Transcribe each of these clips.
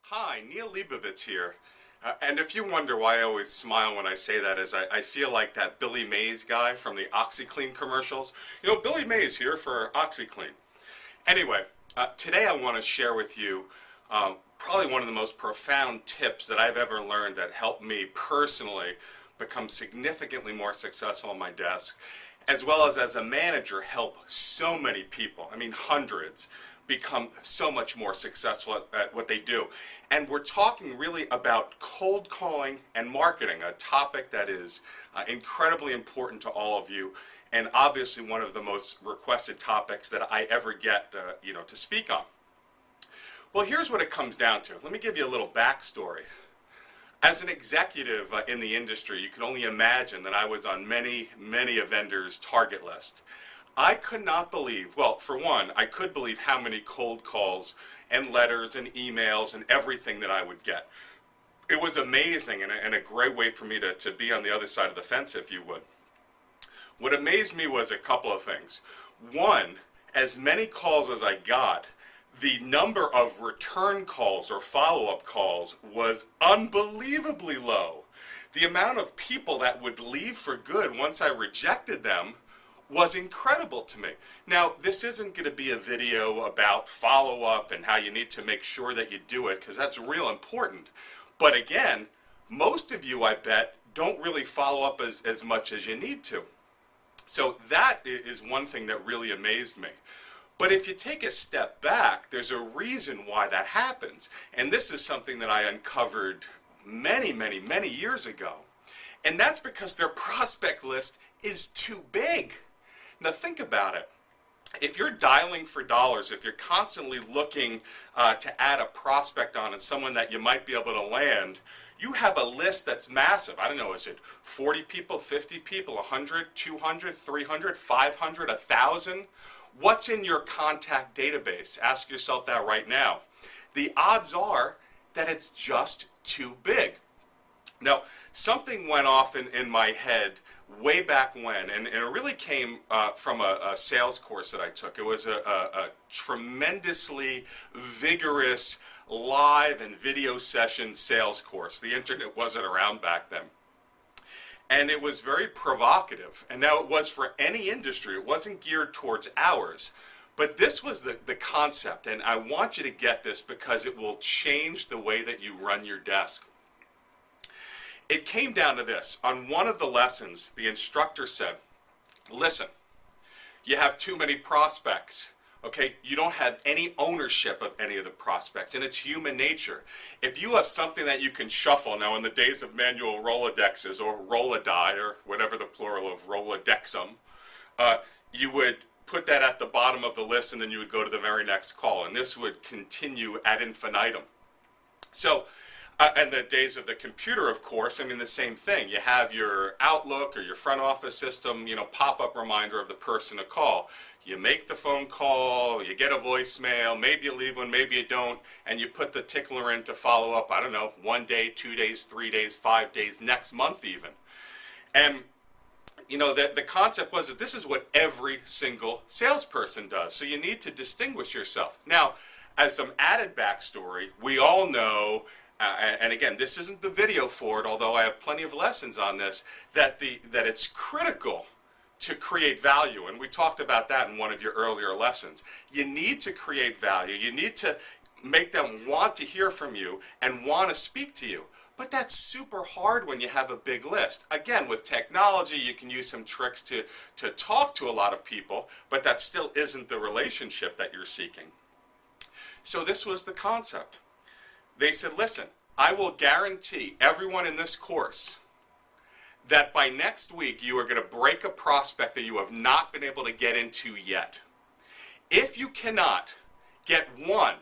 Hi, Neil Leibovitz here. And if you wonder why I always smile when I say that, is I feel like that Billy Mays guy from the OxyClean commercials. You know, Billy Mays here for OxyClean. Anyway, today I want to share with you probably one of the most profound tips that I've ever learned that helped me personally become significantly more successful on my desk, as well as a manager help so many people, I mean hundreds, become so much more successful at what they do. And we're talking really about cold calling and marketing, a topic that is incredibly important to all of you, and obviously one of the most requested topics that I ever get to speak on. Well, here's what it comes down to. Let me give you a little backstory. As an executive in the industry, you can only imagine that I was on many a vendor's target list. I could not believe, well, for one, I could believe how many cold calls and letters and emails and everything that I would get. It was amazing and a great way for me to be on the other side of the fence, if you would. What amazed me was a couple of things. One, as many calls as I got, the number of return calls or follow-up calls was unbelievably low. The amount of people that would leave for good once I rejected them was incredible to me. Now, this isn't going to be a video about follow-up and how you need to make sure that you do it, because that's real important. But again, most of you, I bet, don't really follow up as much as you need to. So that is one thing that really amazed me. But if you take a step back, there's a reason why that happens. And this is something that I uncovered many years ago. And that's because their prospect list is too big. Now think about it. If you're dialing for dollars, if you're constantly looking to add a prospect on and someone that you might be able to land, you have a list that's massive. I don't know, is it 40 people, 50 people, 100, 200, 300, 500, 1,000? What's in your contact database? Ask yourself that right now. The odds are that it's just too big. Now, something went off in my head way back when, and it really came from a sales course that I took. It was a tremendously vigorous live and video session sales course. The internet wasn't around back then. And it was very provocative. And now it was for any industry. It wasn't geared towards ours. But this was the concept, and I want you to get this because it will change the way that you run your desk. It came down to this. On one of the lessons, the instructor said, listen, you have too many prospects. Okay, you don't have any ownership of any of the prospects, and it's human nature. If you have something that you can shuffle, now in the days of manual Rolodexes or Rolodie or whatever the plural of Rolodexum, you would put that at the bottom of the list and then you would go to the very next call, and this would continue ad infinitum. So, and the days of the computer, of course, I mean the same thing. You have your Outlook or your front office system, pop-up reminder of the person to call. You make the phone call, you get a voicemail, maybe you leave one, maybe you don't, and you put the tickler in to follow up, I don't know, 1 day, 2 days, 3 days, 5 days, next month even. And the concept was that this is what every single salesperson does, so you need to distinguish yourself. Now, as some added backstory, we all know, and again, this isn't the video for it, although I have plenty of lessons on this, that it's critical to create value, and we talked about that in one of your earlier lessons. You need to create value. You need to make them want to hear from you and want to speak to you. But that's super hard when you have a big list. Again, with technology, you can use some tricks to talk to a lot of people, but that still isn't the relationship that you're seeking. So this was the concept. They said, listen, I will guarantee everyone in this course that by next week you are going to break a prospect that you have not been able to get into yet. If you cannot get one,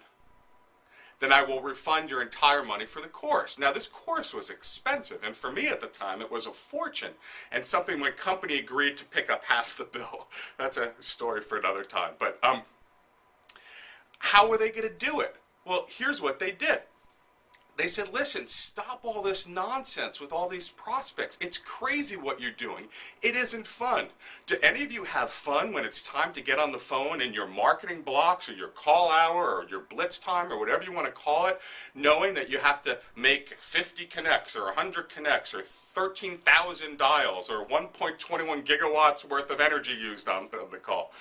then I will refund your entire money for the course. Now, this course was expensive, and for me at the time it was a fortune, and something my company agreed to pick up half the bill. That's a story for another time. But how were they going to do it? Well, here's what they did. they said, listen, stop all this nonsense with all these prospects. It's crazy what you're doing. It isn't fun. Do any of you have fun when it's time to get on the phone in your marketing blocks or your call hour or your blitz time or whatever you want to call it, knowing that you have to make 50 connects or 100 connects or 13,000 dials or 1.21 gigawatts worth of energy used on the call?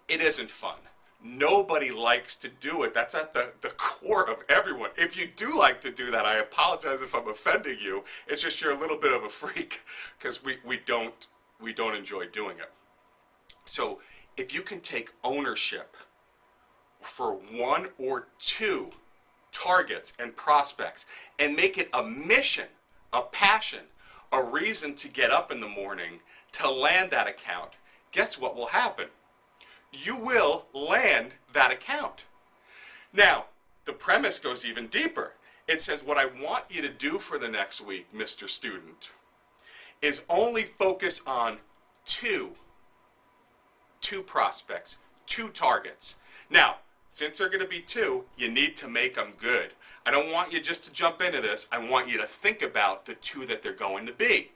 It isn't fun. Nobody likes to do it. That's at the core of everyone. If you do like to do that, I apologize if I'm offending you. It's just you're a little bit of a freak because we don't enjoy doing it. So if you can take ownership for one or two targets and prospects and make it a mission, a passion, a reason to get up in the morning to land that account, guess what will happen? You will land that account. Now, the premise goes even deeper. It says, what I want you to do for the next week, Mr. Student, is only focus on two prospects, two targets. Now, since they're going to be two, you need to make them good. I don't want you just to jump into this. I want you to think about the two that they're going to be.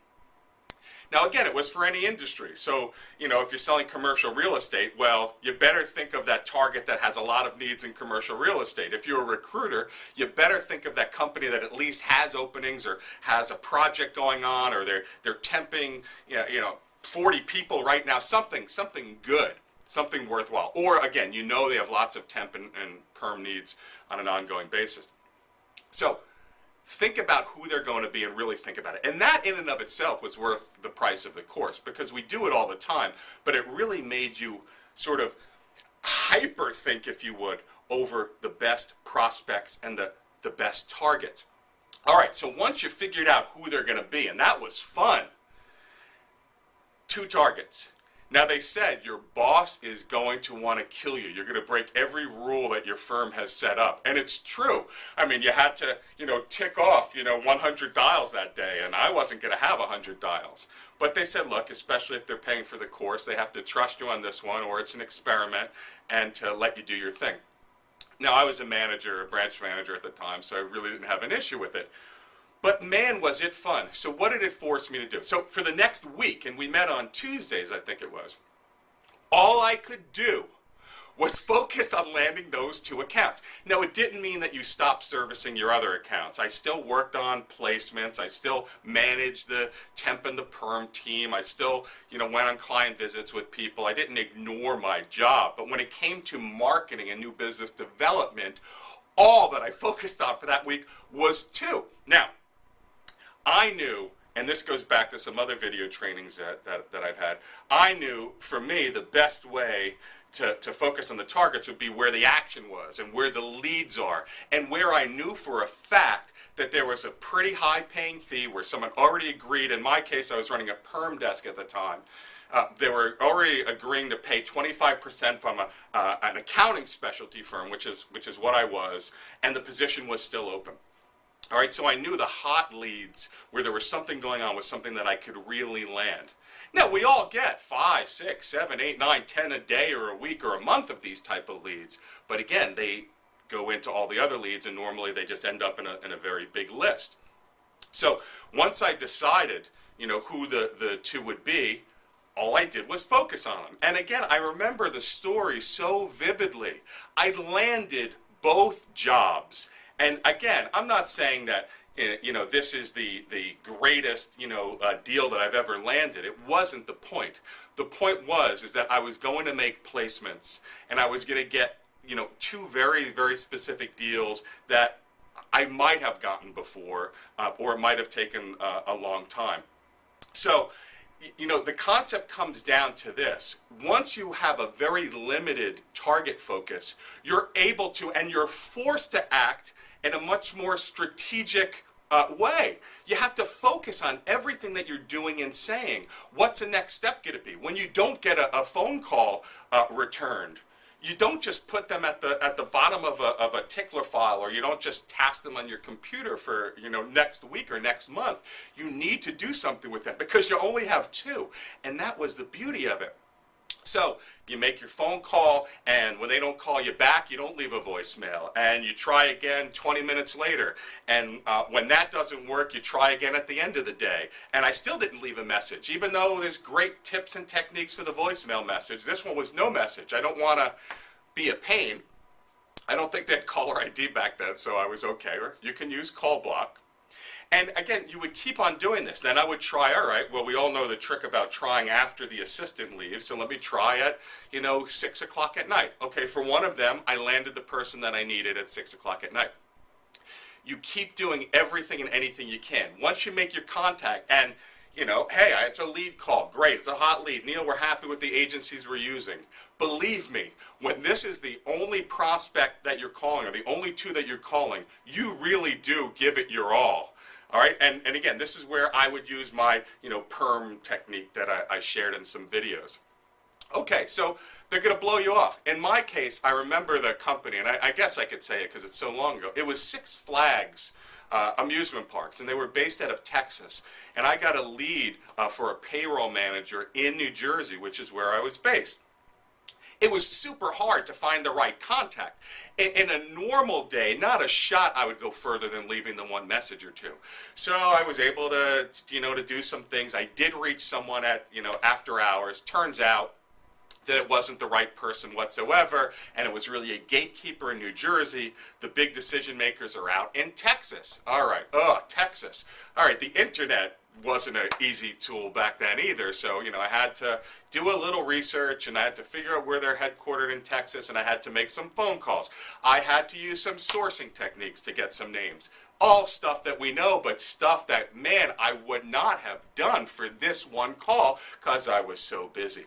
Now, again, it was for any industry. So, if you're selling commercial real estate, well, you better think of that target that has a lot of needs in commercial real estate. If you're a recruiter, you better think of that company that at least has openings or has a project going on, or they're temping, 40 people right now, something good, something worthwhile. Or, again, they have lots of temp and perm needs on an ongoing basis. So, think about who they're going to be and really think about it. And that in and of itself was worth the price of the course, because we do it all the time, but it really made you sort of hyper think, if you would, over the best prospects and the best targets. All right, so once you figured out who they're going to be, and that was fun, two targets. Now, they said your boss is going to want to kill you. You're going to break every rule that your firm has set up. And it's true. I mean, you had to, tick off, 100 dials that day, and I wasn't going to have 100 dials. But they said, look, especially if they're paying for the course, they have to trust you on this one, or it's an experiment, and to let you do your thing. Now, I was a branch manager at the time, so I really didn't have an issue with it. But man, was it fun. So what did it force me to do? So for the next week, and we met on Tuesdays, I think it was, all I could do was focus on landing those two accounts. Now, it didn't mean that you stopped servicing your other accounts. I still worked on placements. I still managed the temp and the perm team. I still, went on client visits with people. I didn't ignore my job. But when it came to marketing and new business development, all that I focused on for that week was two. Now, I knew, and this goes back to some other video trainings that I've had, I knew for me the best way to focus on the targets would be where the action was and where the leads are, and where I knew for a fact that there was a pretty high paying fee where someone already agreed. In my case, I was running a perm desk at the time. They were already agreeing to pay 25% from an accounting specialty firm, which is what I was, and the position was still open. All right, so I knew the hot leads where there was something going on was something that I could really land. Now, we all get 5, 6, 7, 8, 9, 10 a day or a week or a month of these type of leads. But again, they go into all the other leads, and normally they just end up in a very big list. So once I decided, who the two would be, all I did was focus on them. And again, I remember the story so vividly. I landed both jobs. And again, I'm not saying that, this is the greatest, deal that I've ever landed. It wasn't the point. The point is that I was going to make placements, and I was going to get, two very, very specific deals that I might have gotten before, or it might have taken a long time. So, the concept comes down to this. Once you have a very limited target focus, you're able to, and you're forced to act in a much more strategic way. You have to focus on everything that you're doing and saying. What's the next step going to be? When you don't get a phone call returned, you don't just put them at the bottom of a tickler file, or you don't just task them on your computer for next week or next month. You need to do something with them because you only have two, and that was the beauty of it. So you make your phone call, and when they don't call you back, you don't leave a voicemail. And you try again 20 minutes later. And when that doesn't work, you try again at the end of the day. And I still didn't leave a message. Even though there's great tips and techniques for the voicemail message, this one was no message. I don't want to be a pain. I don't think they had caller ID back then, so I was okay. Or you can use call block. And again, you would keep on doing this. Then I would try, all right, well, we all know the trick about trying after the assistant leaves, so let me try at, 6 o'clock at night. Okay, for one of them, I landed the person that I needed at 6 o'clock at night. You keep doing everything and anything you can. Once you make your contact and, hey, it's a lead call. Great, it's a hot lead. Neil, we're happy with the agencies we're using. Believe me, when this is the only prospect that you're calling or the only two that you're calling, you really do give it your all. All right, and again, this is where I would use my, perm technique that I shared in some videos. Okay, so they're going to blow you off. In my case, I remember the company, and I guess I could say it because it's so long ago. It was Six Flags amusement parks, and they were based out of Texas. And I got a lead for a payroll manager in New Jersey, which is where I was based. It was super hard to find the right contact. In a normal day, not a shot I would go further than leaving them one message or two. So I was able to, to do some things. I did reach someone at, after hours. Turns out that it wasn't the right person whatsoever, and it was really a gatekeeper in New Jersey. The big decision makers are out in Texas. All right, Texas. All right, the internet wasn't an easy tool back then either, so I had to do a little research, and I had to figure out where they're headquartered in Texas, and I had to make some phone calls. I had to use some sourcing techniques to get some names. All stuff that we know, but stuff that, man, I would not have done for this one call because I was so busy.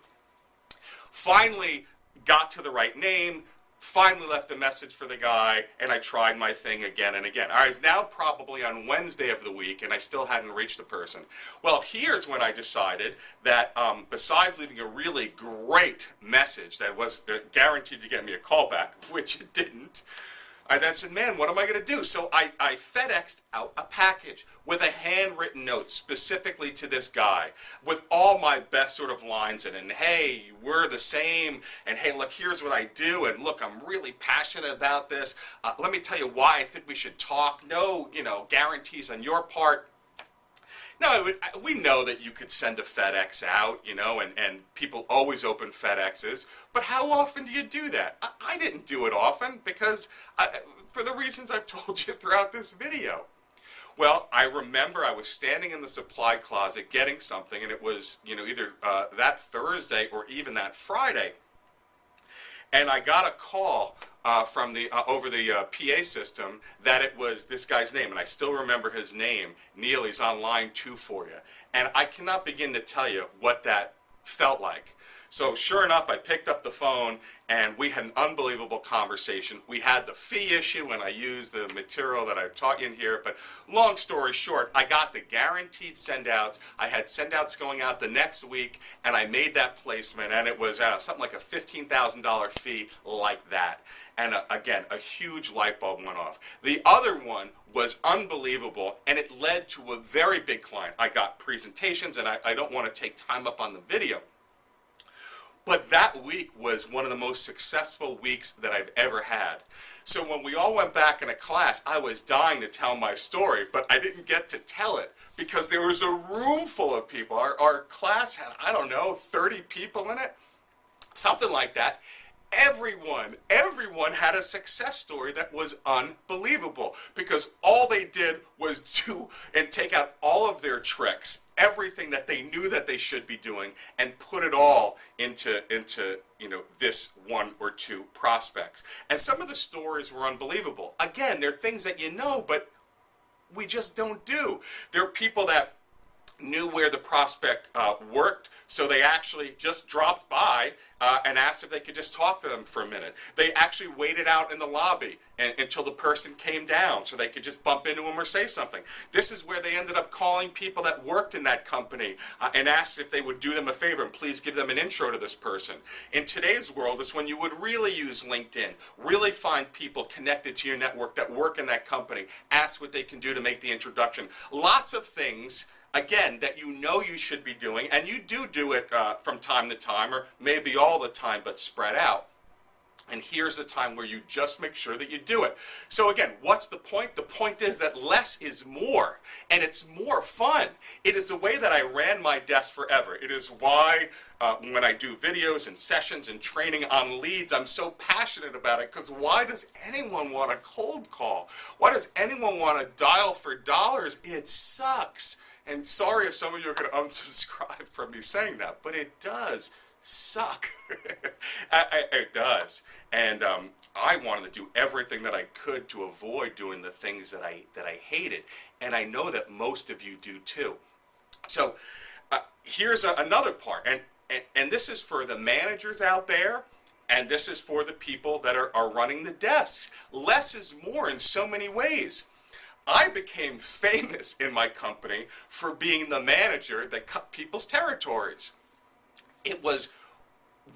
Finally got to the right name, finally left a message for the guy, and I tried my thing again and again. I was now probably on Wednesday of the week, and I still hadn't reached the person. Well, here's when I decided that besides leaving a really great message that was guaranteed to get me a call back, which it didn't, I then said, man, what am I going to do? So I FedExed out a package with a handwritten note specifically to this guy with all my best sort of lines in it. And hey, we're the same. And hey, look, here's what I do. And look, I'm really passionate about this. Let me tell you why I think we should talk. No, guarantees on your part. No, we know that you could send a FedEx out, and people always open FedExes, but how often do you do that? I didn't do it often because, for the reasons I've told you throughout this video. Well, I remember I was standing in the supply closet getting something, and it was, either that Thursday or even that Friday, and I got a call from the over the PA system that it was this guy's name, and I still remember his name. Neil, he's on line 2 for you. And I cannot begin to tell you what that felt like. So sure enough, I picked up the phone, and we had an unbelievable conversation. We had the fee issue, and I used the material that I've taught you in here. But long story short, I got the guaranteed send-outs. I had send-outs going out the next week, and I made that placement, and it was something like a $15,000 fee like that. And again, a huge light bulb went off. The other one was unbelievable, and it led to a very big client. I got presentations, and I don't want to take time up on the video. But that week was one of the most successful weeks that I've ever had. So when we all went back in a class, I was dying to tell my story, but I didn't get to tell it because there was a room full of people. Our class had, 30 people in it, something like that. Everyone had a success story that was unbelievable because all they did was do and take out all of their tricks, everything that they knew that they should be doing, and put it all into this one or two prospects. And some of the stories were unbelievable. Again, they're things that but we just don't do. There are people that knew where the prospect worked, so they actually just dropped by and asked if they could just talk to them for a minute. They actually waited out in the lobby until the person came down so they could just bump into them or say something. This is where they ended up calling people that worked in that company and asked if they would do them a favor and please give them an intro to this person. In today's world, it's when you would really use LinkedIn, really find people connected to your network that work in that company, ask what they can do to make the introduction. Lots of things again, that you know you should be doing, and you do it from time to time, or maybe all the time, but spread out. And here's a time where you just make sure that you do it. So again, what's the point? The point is that less is more, and it's more fun. It is the way that I ran my desk forever. It is why when I do videos and sessions and training on leads, I'm so passionate about it, because why does anyone want a cold call? Why does anyone want to dial for dollars? It sucks. And sorry if some of you are going to unsubscribe from me saying that, but it does suck. It does. And I wanted to do everything that I could to avoid doing the things that I hated, and I know that most of you do too. So here's another part, and this is for the managers out there, and this is for the people that are running the desks. Less is more in so many ways. I became famous in my company for being the manager that cut people's territories. It was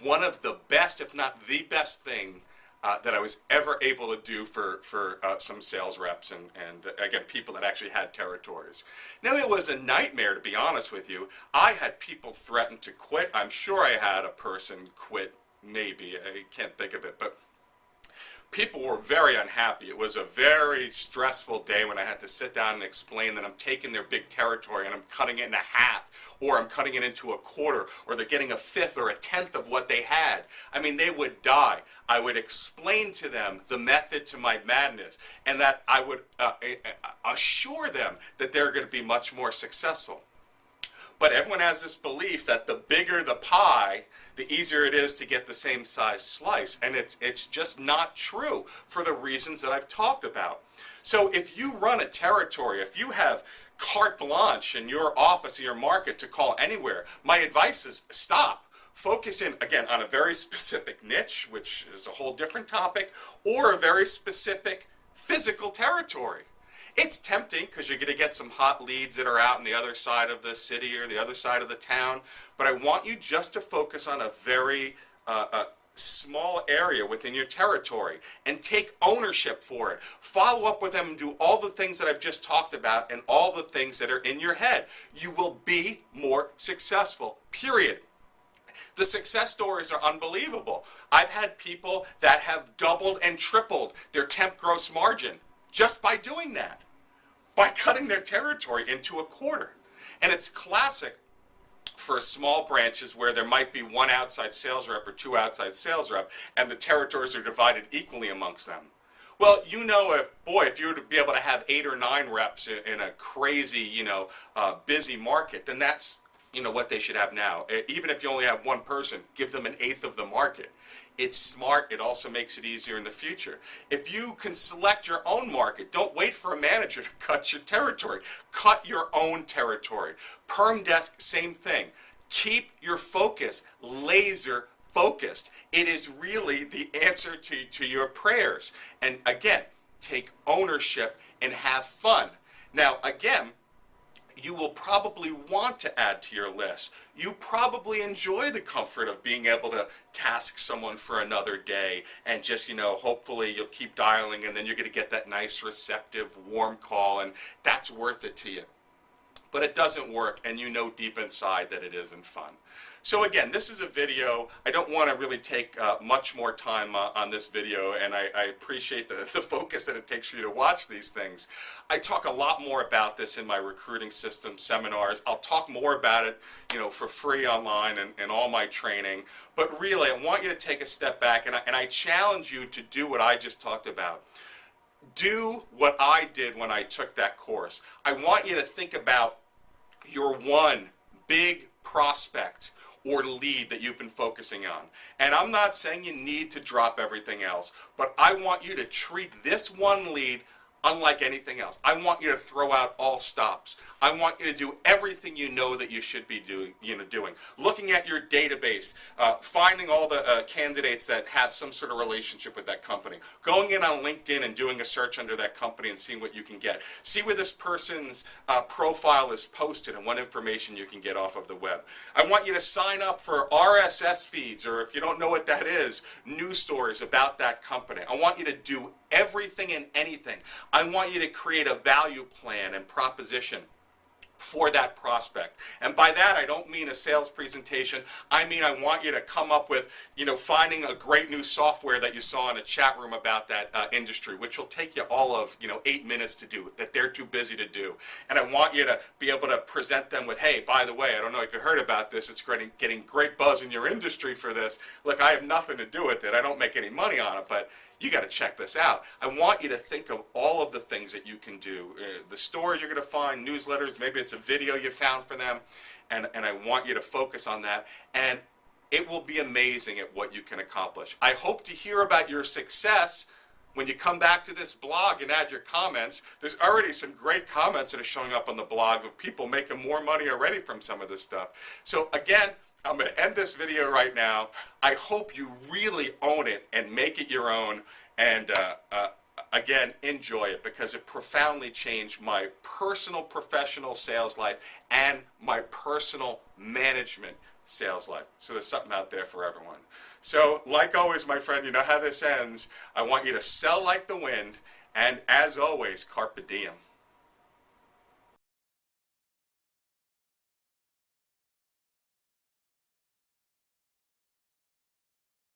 one of the best, if not the best thing that I was ever able to do for some sales reps and again, people that actually had territories. Now, it was a nightmare, to be honest with you. I had people threaten to quit. I'm sure I had a person quit, maybe. I can't think of it, but people were very unhappy. It was a very stressful day when I had to sit down and explain that I'm taking their big territory and I'm cutting it in half, or I'm cutting it into a quarter, or they're getting a fifth or a tenth of what they had. I mean, they would die. I would explain to them the method to my madness, and that I would assure them that they're going to be much more successful. But everyone has this belief that the bigger the pie, the easier it is to get the same size slice. And it's just not true for the reasons that I've talked about. So if you run a territory, if you have carte blanche in your office, in your market to call anywhere, my advice is stop. Focus in, again, on a very specific niche, which is a whole different topic, or a very specific physical territory. It's tempting because you're going to get some hot leads that are out on the other side of the city or the other side of the town, but I want you just to focus on a very small area within your territory and take ownership for it. Follow up with them and do all the things that I've just talked about and all the things that are in your head. You will be more successful, period. The success stories are unbelievable. I've had people that have doubled and tripled their temp gross margin just by doing that, by cutting their territory into a quarter. And it's classic for small branches where there might be one outside sales rep or two outside sales rep, and the territories are divided equally amongst them. Well, you know, if you were to be able to have 8 or 9 reps in a crazy, busy market, then that's, what they should have now. Even if you only have one person, give them 1/8 of the market. It's smart. It also makes it easier in the future. If you can select your own market, don't wait for a manager to cut your territory. Cut your own territory. Perm desk, same thing. Keep your focus laser focused. It is really the answer to your prayers. And again, take ownership and have fun. Now, again, you will probably want to add to your list. You probably enjoy the comfort of being able to task someone for another day and just, hopefully you'll keep dialing and then you're going to get that nice, receptive, warm call, and that's worth it to you. But it doesn't work, and you know deep inside that it isn't fun. So again, this is a video. I don't want to really take much more time on this video, and I appreciate the focus that it takes for you to watch these things. I talk a lot more about this in my recruiting system seminars. I'll talk more about it, for free online and all my training. But really, I want you to take a step back, and I challenge you to do what I just talked about. Do what I did when I took that course. I want you to think about your one big prospect or lead that you've been focusing on. And I'm not saying you need to drop everything else, but I want you to treat this one lead unlike anything else. I want you to throw out all stops. I want you to do everything you know that you should be doing. Looking at your database, finding all the candidates that have some sort of relationship with that company, going in on LinkedIn and doing a search under that company and seeing what you can get. See where this person's profile is posted and what information you can get off of the web. I want you to sign up for RSS feeds, or if you don't know what that is, news stories about that company. I want you to do everything and anything. I want you to create a value plan and proposition for that prospect. And by that, I don't mean a sales presentation. I mean, I want you to come up with, finding a great new software that you saw in a chat room about that industry, which will take you all of, 8 minutes to do, that they're too busy to do. And I want you to be able to present them with, hey, by the way, I don't know if you heard about this, it's getting great buzz in your industry for this. Look, I have nothing to do with it. I don't make any money on it, but you got to check this out. I want you to think of all of the things that you can do. The stores you're going to find, newsletters, maybe it's a video you found for them, and I want you to focus on that. And it will be amazing at what you can accomplish. I hope to hear about your success when you come back to this blog and add your comments. There's already some great comments that are showing up on the blog of people making more money already from some of this stuff. So again, I'm going to end this video right now. I hope you really own it and make it your own. And again, enjoy it, because it profoundly changed my personal professional sales life and my personal management sales life. So there's something out there for everyone. So like always, my friend, you know how this ends. I want you to sell like the wind. And as always, carpe diem.